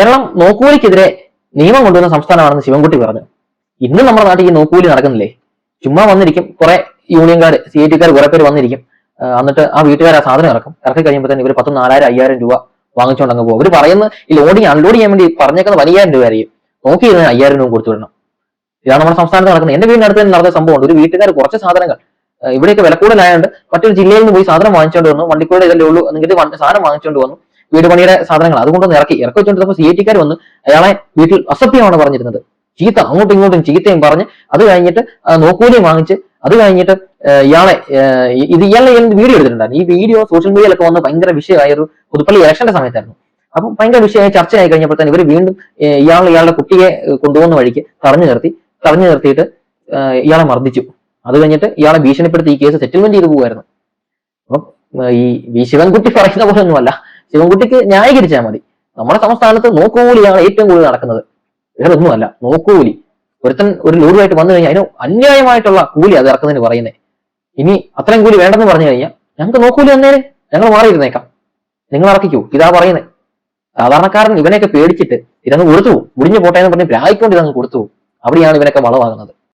കേരളം നോക്കൂലിക്കെതിരെ നിയമം കൊണ്ടുവന്ന സംസ്ഥാനമാണെന്ന് ശിവൻകുട്ടി പറഞ്ഞു. ഇന്നും നമ്മുടെ നാട്ടിൽ ഈ നോക്കൂലി നടക്കുന്നില്ലേ? ചുമ്മാ വന്നിരിക്കും കുറെ യൂണിയൻകാർ CIT-കാർ കുറെ പേര് വന്നിരിക്കും. എന്നിട്ട് ആ വീട്ടുകാർ ആ സാധനം ഇറക്കി കഴിയുമ്പോൾ തന്നെ ഇവർ 10,000, 4,000, 5,000 രൂപ വാങ്ങിച്ചുകൊണ്ട് അങ്ങ് പോകും. അവർ പറയുന്ന ഈ ലോഡിങ് അൺലോഡ് ചെയ്യാൻ വേണ്ടി പറഞ്ഞേക്കുന്ന 50,000 രൂപ ആയിരിക്കും. നോക്കി 5,000 രൂപ കൊടുത്തു വിടണം. ഇതാണ് നമ്മുടെ സംസ്ഥാനത്ത് നടക്കുന്നത്. എന്റെ വീടിന്റെ അടുത്ത് തന്നെ നടന്ന സംഭവമുണ്ട്. ഒരു വീട്ടുകാർ കുറച്ച് സാധനങ്ങൾ ഇവിടെയൊക്കെ വില കൂടുതലായതുകൊണ്ട് മറ്റൊരു ജില്ലയിൽ നിന്ന് പോയി സാധനം വാങ്ങിച്ചുകൊണ്ട് വന്നു. വണ്ടിക്കൂടെ ഇതല്ലേ ഉള്ളൂ എന്നിട്ട് സാധനം വാങ്ങിച്ചുകൊണ്ട് വന്നു. വീട് പണിയുടെ സാധനങ്ങൾ അതുകൊണ്ടൊന്ന് ഇറക്കി വെച്ചുകൊണ്ടിരുന്നപ്പോൾ CIT-കാർ വന്ന് അയാളെ വീട്ടിൽ അസഭ്യമാണ് പറഞ്ഞിരുന്നത്. ചീത്ത, അങ്ങോട്ടും ഇങ്ങോട്ടും ചീത്തയും പറഞ്ഞ് അത് കഴിഞ്ഞിട്ട് നോക്കൂലിയും വാങ്ങിച്ച് അത് കഴിഞ്ഞിട്ട് ഇയാളെ വീഡിയോ എടുത്തിട്ടുണ്ടായിരുന്നു. ഈ വീഡിയോ സോഷ്യൽ മീഡിയയിലൊക്കെ വന്ന് ഭയങ്കര വിഷയമായ ഒരു പുതുപ്പള്ളി ഇലക്ഷന്റെ സമയത്തായിരുന്നു. അപ്പം ഭയങ്കര വിഷയമായി ചർച്ചയായി കഴിഞ്ഞപ്പോൾ തന്നെ ഇവർ വീണ്ടും ഇയാളുടെ കുട്ടിയെ കൊണ്ടുപോകുന്ന വഴിക്ക് തടഞ്ഞു നിർത്തിയിട്ട് ഇയാളെ മർദ്ദിച്ചു. അത് കഴിഞ്ഞിട്ട് ഇയാളെ ഭീഷണിപ്പെടുത്തി ഈ കേസ് സെറ്റിൽമെന്റ് ചെയ്തു പോകുമായിരുന്നു. അപ്പം ഈ ശിവൻകുട്ടി പറയുന്ന പോലെ ഒന്നുമല്ല. ശിവൻകുട്ടിക്ക് ന്യായീകരിച്ചാൽ മതി. നമ്മുടെ സംസ്ഥാനത്ത് നോക്കൂലിയാണ് ഏറ്റവും കൂടുതൽ നടക്കുന്നത്. വേറെ ഒന്നുമല്ല, നോക്കൂലി. ഒരുത്തൻ ഒരു ലോഡുമായിട്ട് വന്നു കഴിഞ്ഞാൽ അതിന് അന്യായമായിട്ടുള്ള കൂലി അത് ഇറക്കുന്നതിന് പറയുന്നത്. ഇനി അത്രയും കൂലി വേണ്ടെന്ന് പറഞ്ഞു കഴിഞ്ഞാൽ ഞങ്ങൾക്ക് നോക്കൂലി തന്നേരെ, ഞങ്ങൾ മാറിയിരുന്നേക്കാം, നിങ്ങൾ ഇറക്കിക്കൂ, ഇതാ പറയുന്നത്. സാധാരണക്കാരൻ ഇവനെയൊക്കെ പേടിച്ചിട്ട് ഇതങ്ങ് കൊടുത്തു പോകും. മുടിഞ്ഞു പോട്ടെ എന്ന് പറഞ്ഞ് പ്രായിക്കൊണ്ട് ഇതങ്ങ് കൊടുത്തു പോകും. അവിടെയാണ് ഇവനൊക്കെ വളവാകുന്നത്.